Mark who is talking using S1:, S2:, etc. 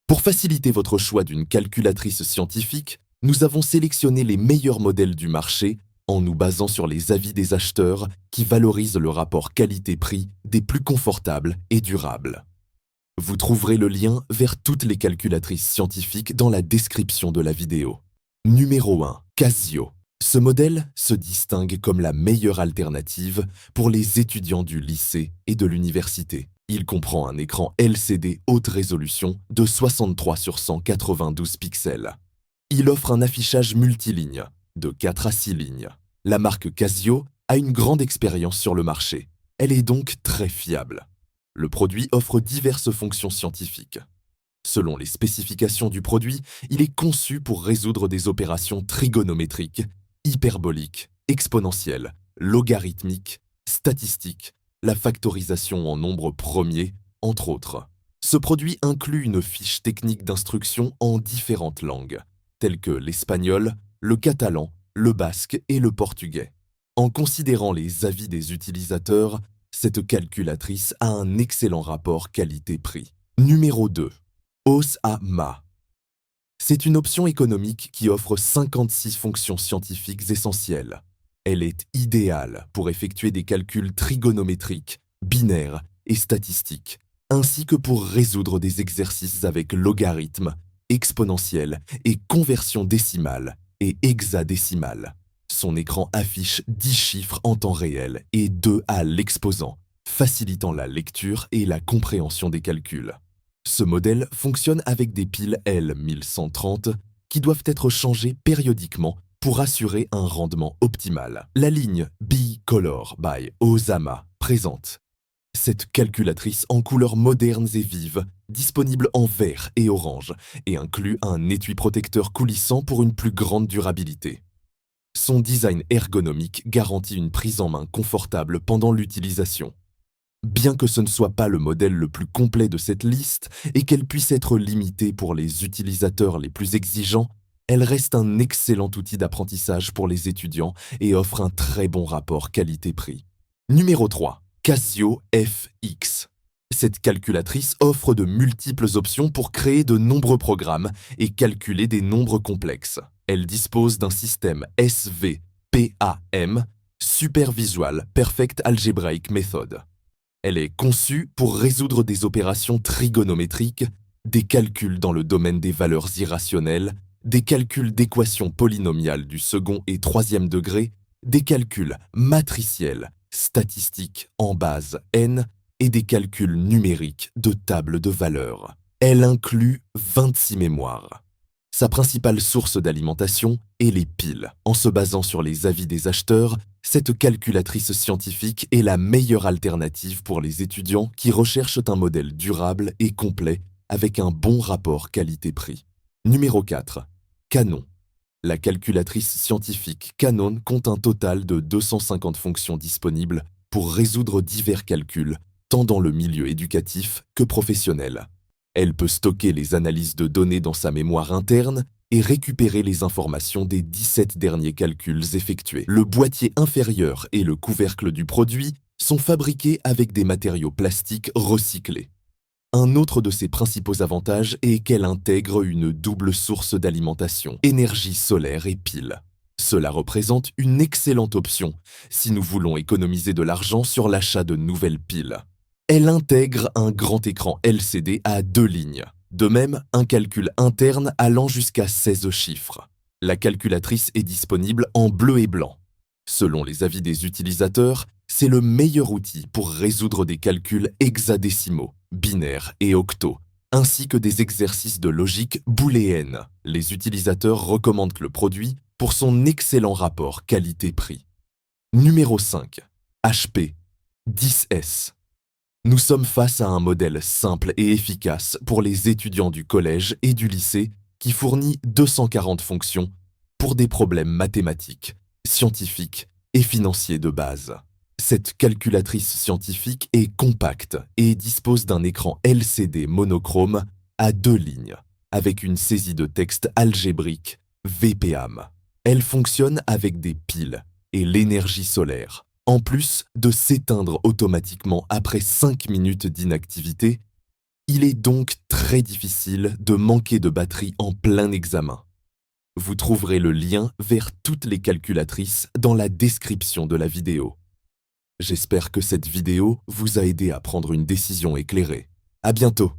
S1: Pour faciliter votre choix d'une calculatrice scientifique, nous avons sélectionné les meilleurs modèles du marché en nous basant sur les avis des acheteurs qui valorisent le rapport qualité-prix des plus confortables et durables. Vous trouverez le lien vers toutes les calculatrices scientifiques dans la description de la vidéo. Numéro 1. Casio. Ce modèle se distingue comme la meilleure alternative pour les étudiants du lycée et de l'université. Il comprend un écran LCD haute résolution de 63 sur 192 pixels. Il offre un affichage multiligne de 4 à 6 lignes. La marque Casio a une grande expérience sur le marché. Elle est donc très fiable. Le produit offre diverses fonctions scientifiques. Selon les spécifications du produit, il est conçu pour résoudre des opérations trigonométriques, hyperboliques, exponentielles, logarithmiques, statistiques, la factorisation en nombres premiers, entre autres. Ce produit inclut une fiche technique d'instruction en différentes langues, telles que l'espagnol, le catalan, le basque et le portugais. En considérant les avis des utilisateurs, cette calculatrice a un excellent rapport qualité-prix. Numéro 2. OSAMA. C'est une option économique qui offre 56 fonctions scientifiques essentielles. Elle est idéale pour effectuer des calculs trigonométriques, binaires et statistiques, ainsi que pour résoudre des exercices avec logarithmes, exponentiels et conversion décimale et hexadécimale. Son écran affiche 10 chiffres en temps réel et 2 à l'exposant, facilitant la lecture et la compréhension des calculs. Ce modèle fonctionne avec des piles L1130 qui doivent être changées périodiquement pour assurer un rendement optimal. La ligne B-Color by Osama présente cette calculatrice en couleurs modernes et vives, disponible en vert et orange, et inclut un étui protecteur coulissant pour une plus grande durabilité. Son design ergonomique garantit une prise en main confortable pendant l'utilisation. Bien que ce ne soit pas le modèle le plus complet de cette liste et qu'elle puisse être limitée pour les utilisateurs les plus exigeants, elle reste un excellent outil d'apprentissage pour les étudiants et offre un très bon rapport qualité-prix. Numéro 3. Casio FX. Cette calculatrice offre de multiples options pour créer de nombreux programmes et calculer des nombres complexes. Elle dispose d'un système SVPAM, Super Visual Perfect Algebraic Method. Elle est conçue pour résoudre des opérations trigonométriques, des calculs dans le domaine des valeurs irrationnelles, des calculs d'équations polynomiales du second et troisième degré, des calculs matriciels, statistiques en base n et des calculs numériques de tables de valeurs. Elle inclut 26 mémoires. Sa principale source d'alimentation est les piles. En se basant sur les avis des acheteurs, cette calculatrice scientifique est la meilleure alternative pour les étudiants qui recherchent un modèle durable et complet avec un bon rapport qualité-prix. Numéro 4. Canon. La calculatrice scientifique Canon compte un total de 250 fonctions disponibles pour résoudre divers calculs, tant dans le milieu éducatif que professionnel. Elle peut stocker les analyses de données dans sa mémoire interne et récupérer les informations des 17 derniers calculs effectués. Le boîtier inférieur et le couvercle du produit sont fabriqués avec des matériaux plastiques recyclés. Un autre de ses principaux avantages est qu'elle intègre une double source d'alimentation, énergie solaire et piles. Cela représente une excellente option si nous voulons économiser de l'argent sur l'achat de nouvelles piles. Elle intègre un grand écran LCD à 2 lignes. De même, un calcul interne allant jusqu'à 16 chiffres. La calculatrice est disponible en bleu et blanc. Selon les avis des utilisateurs, c'est le meilleur outil pour résoudre des calculs hexadécimaux, binaires et octaux, ainsi que des exercices de logique booléenne. Les utilisateurs recommandent le produit pour son excellent rapport qualité-prix. Numéro 5. HP 10S. Nous sommes face à un modèle simple et efficace pour les étudiants du collège et du lycée qui fournit 240 fonctions pour des problèmes mathématiques, scientifiques et financiers de base. Cette calculatrice scientifique est compacte et dispose d'un écran LCD monochrome à 2 lignes, avec une saisie de texte algébrique VPAM. Elle fonctionne avec des piles et l'énergie solaire. En plus de s'éteindre automatiquement après 5 minutes d'inactivité, Il est donc très difficile de manquer de batterie en plein examen. Vous trouverez le lien vers toutes les calculatrices dans la description de la vidéo. J'espère que cette vidéo vous a aidé à prendre une décision éclairée. À bientôt!